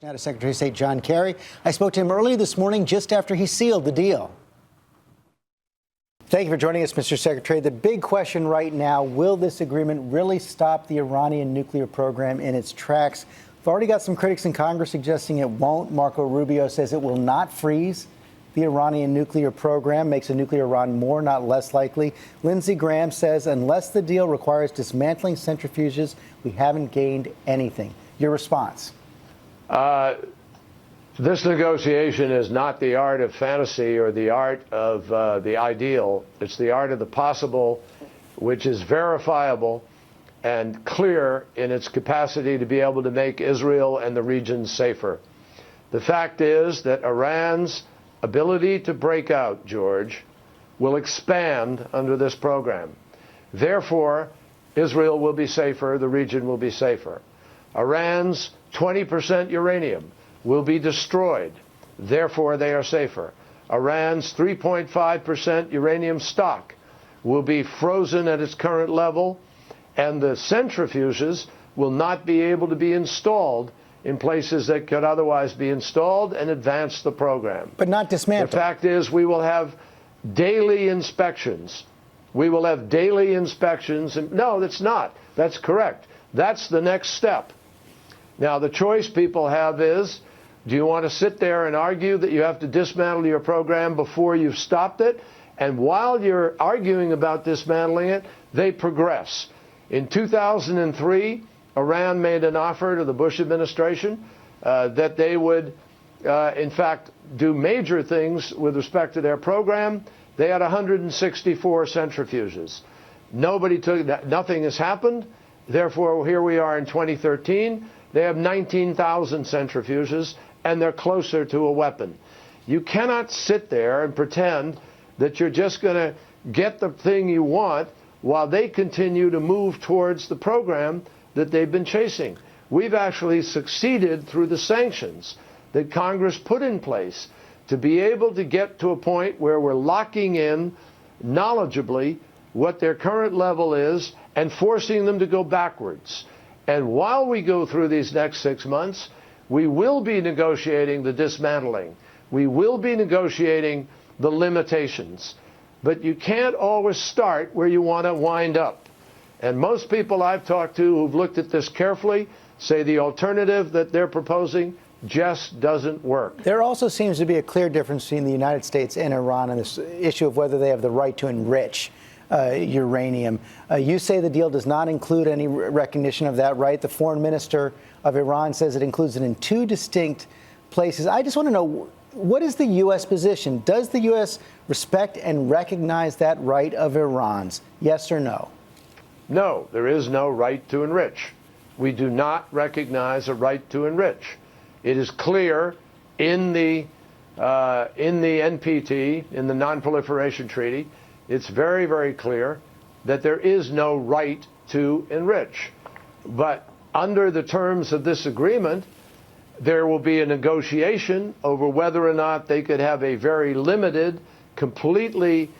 Now to Secretary of State John Kerry. I spoke to him earlier this morning just after he sealed the deal. Thank you for joining us, Mr. Secretary. The big question right now, will this agreement really stop the Iranian nuclear program in its tracks? We've already got some critics in Congress suggesting it won't. Marco Rubio says it will not freeze the Iranian nuclear program, makes a nuclear Iran more, not less likely. Lindsey Graham says unless the deal requires dismantling centrifuges, we haven't gained anything. Your response? This negotiation is not the art of fantasy or the art of the ideal. It's the art of the possible, which is verifiable and clear in its capacity to be able to make Israel and the region safer. The fact is that Iran's ability to break out, George, will expand under this program. Therefore, Israel will be safer, the region will be safer. Iran's 20% uranium will be destroyed. Therefore, they are safer. Iran's 3.5% uranium stock will be frozen at its current level, and the centrifuges will not be able to be installed in places that could otherwise be installed and advance the program. But not dismantled. The fact is we will have daily inspections. We will have daily inspections. No, that's not. That's correct. That's the next step. Now, the choice people have is, do you want to sit there and argue that you have to dismantle your program before you've stopped it? And while you're arguing about dismantling it, they progress. In 2003, Iran made an offer to the Bush administration that they would, in fact, do major things with respect to their program. They had 164 centrifuges. Nothing has happened. Therefore, here we are in 2013. They have 19,000 centrifuges, and they're closer to a weapon. You cannot sit there and pretend that you're just going to get the thing you want while they continue to move towards the program that they've been chasing. We've actually succeeded through the sanctions that Congress put in place to be able to get to a point where we're locking in knowledgeably what their current level is and forcing them to go backwards. And while we go through these next 6 months, we will be negotiating the dismantling. We will be negotiating the limitations. But you can't always start where you want to wind up. And most people I've talked to who've looked at this carefully say the alternative that they're proposing just doesn't work. There also seems to be a clear difference between the United States and Iran on this issue of whether they have the right to enrich uranium. You say the deal does not include any recognition of that right. The foreign minister of Iran says it includes it in two distinct places. I just want to know, what is the U.S. position? Does the U.S. respect and recognize that right of Iran's? Yes or no? No, there is no right to enrich. We do not recognize a right to enrich. It is clear in the NPT, in the Non-Proliferation Treaty, it's very, very clear that there is no right to enrich. But under the terms of this agreement, there will be a negotiation over whether or not they could have a very limited, completely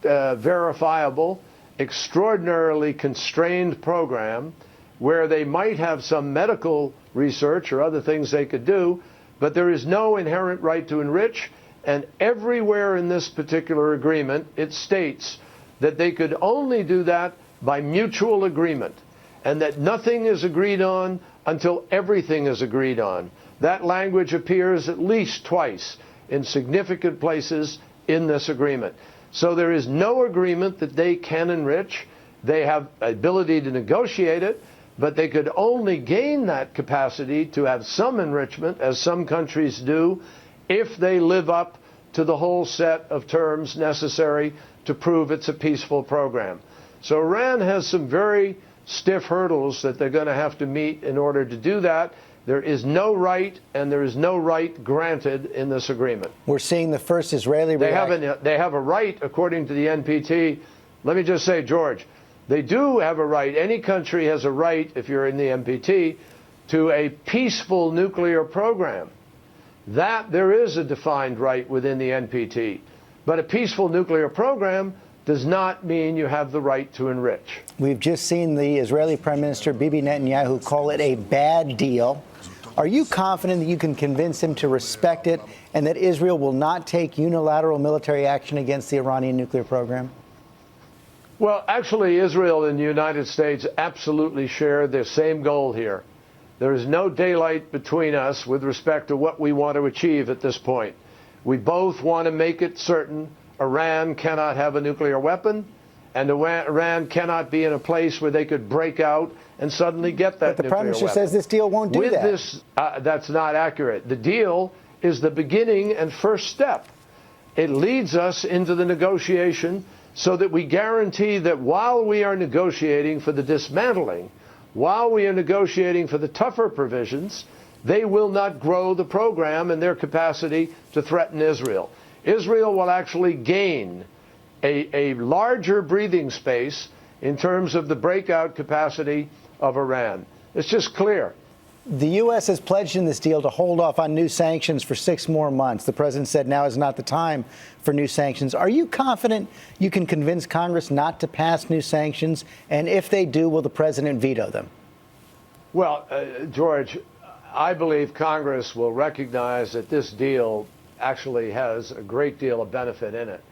verifiable, extraordinarily constrained program where they might have some medical research or other things they could do, but there is no inherent right to enrich. And everywhere in this particular agreement, it states that they could only do that by mutual agreement, and that nothing is agreed on until everything is agreed on. That language appears at least twice in significant places in this agreement. So there is no agreement that they can enrich. They have ability to negotiate it, but they could only gain that capacity to have some enrichment, as some countries do, if they live up to the whole set of terms necessary to prove it's a peaceful program. So Iran has some very stiff hurdles that they're going to have to meet in order to do that. There is no right, and there is no right granted in this agreement. We're seeing the first Israeli reaction. They have a right, according to the NPT. Let me just say, George, they do have a right. Any country has a right, if you're in the NPT, to a peaceful nuclear program. That there is a defined right within the NPT. But a peaceful nuclear program does not mean you have the right to enrich. We've just seen the Israeli Prime Minister Bibi Netanyahu call it a bad deal. Are you confident that you can convince him to respect it and that Israel will not take unilateral military action against the Iranian nuclear program? Well, actually, Israel and the United States absolutely share the same goal here. There is no daylight between us with respect to what we want to achieve at this point. We both want to make it certain Iran cannot have a nuclear weapon, and Iran cannot be in a place where they could break out and suddenly get that nuclear weapon. But the Prime Minister says this deal won't do that. That's not accurate. The deal is the beginning and first step. It leads us into the negotiation so that we guarantee that while we are negotiating for the dismantling, while we are negotiating for the tougher provisions, they will not grow the program and their capacity to threaten Israel. Israel will actually gain a larger breathing space in terms of the breakout capacity of Iran. It's just clear. The U.S. has pledged in this deal to hold off on new sanctions for 6 more months. The president said now is not the time for new sanctions. Are you confident you can convince Congress not to pass new sanctions? And if they do, will the president veto them? Well, George, I believe Congress will recognize that this deal actually has a great deal of benefit in it.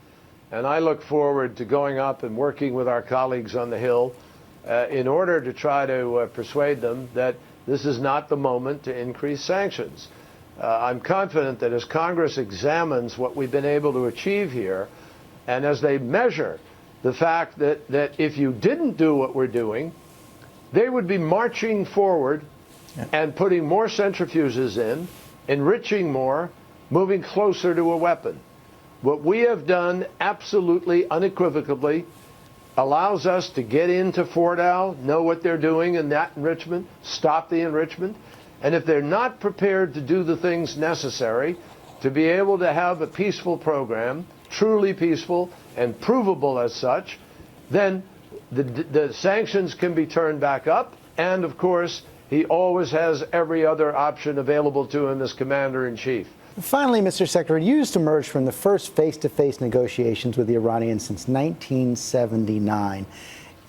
And I look forward to going up and working with our colleagues on the Hill in order to try to persuade them that this is not the moment to increase sanctions. I'm confident that as Congress examines what we've been able to achieve here, and as they measure the fact that if you didn't do what we're doing, they would be marching forward and putting more centrifuges in, enriching more, moving closer to a weapon. What we have done absolutely unequivocally allows us to get into Fordow, know what they're doing in that enrichment, stop the enrichment, and if they're not prepared to do the things necessary to be able to have a peaceful program, truly peaceful and provable as such, then the sanctions can be turned back up, and of course, he always has every other option available to him as commander-in-chief. Finally, Mr. Secretary, you just emerged from the first face-to-face negotiations with the Iranians since 1979.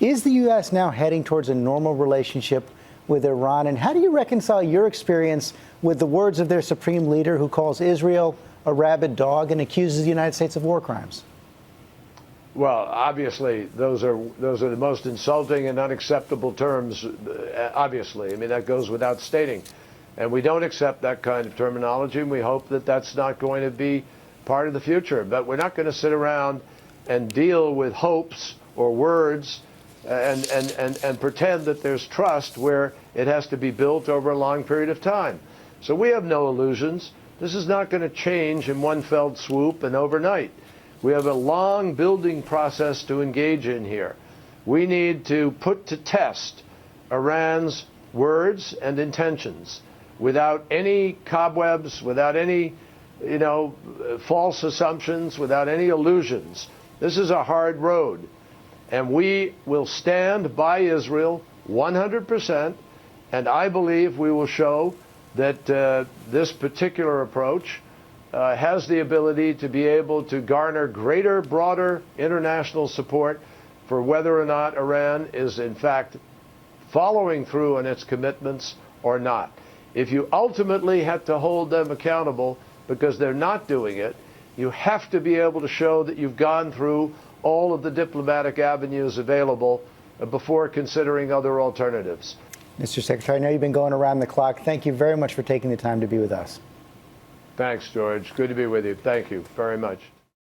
Is the U.S. now heading towards a normal relationship with Iran? And how do you reconcile your experience with the words of their supreme leader, who calls Israel a rabid dog and accuses the United States of war crimes? Well, obviously, those are the most insulting and unacceptable terms, obviously. I mean, that goes without stating. And we don't accept that kind of terminology, and we hope that that's not going to be part of the future. But we're not going to sit around and deal with hopes or words and pretend that there's trust where it has to be built over a long period of time. So we have no illusions. This is not going to change in one fell swoop and overnight. We have a long building process to engage in here. We need to put to test Iran's words and intentions without any cobwebs, without any, false assumptions, without any illusions. This is a hard road. And we will stand by Israel 100%, and I believe we will show that this particular approach has the ability to be able to garner greater, broader international support for whether or not Iran is, in fact, following through on its commitments or not. If you ultimately have to hold them accountable because they're not doing it, you have to be able to show that you've gone through all of the diplomatic avenues available before considering other alternatives. Mr. Secretary, I know you've been going around the clock. Thank you very much for taking the time to be with us. Thanks, George. Good to be with you. Thank you very much.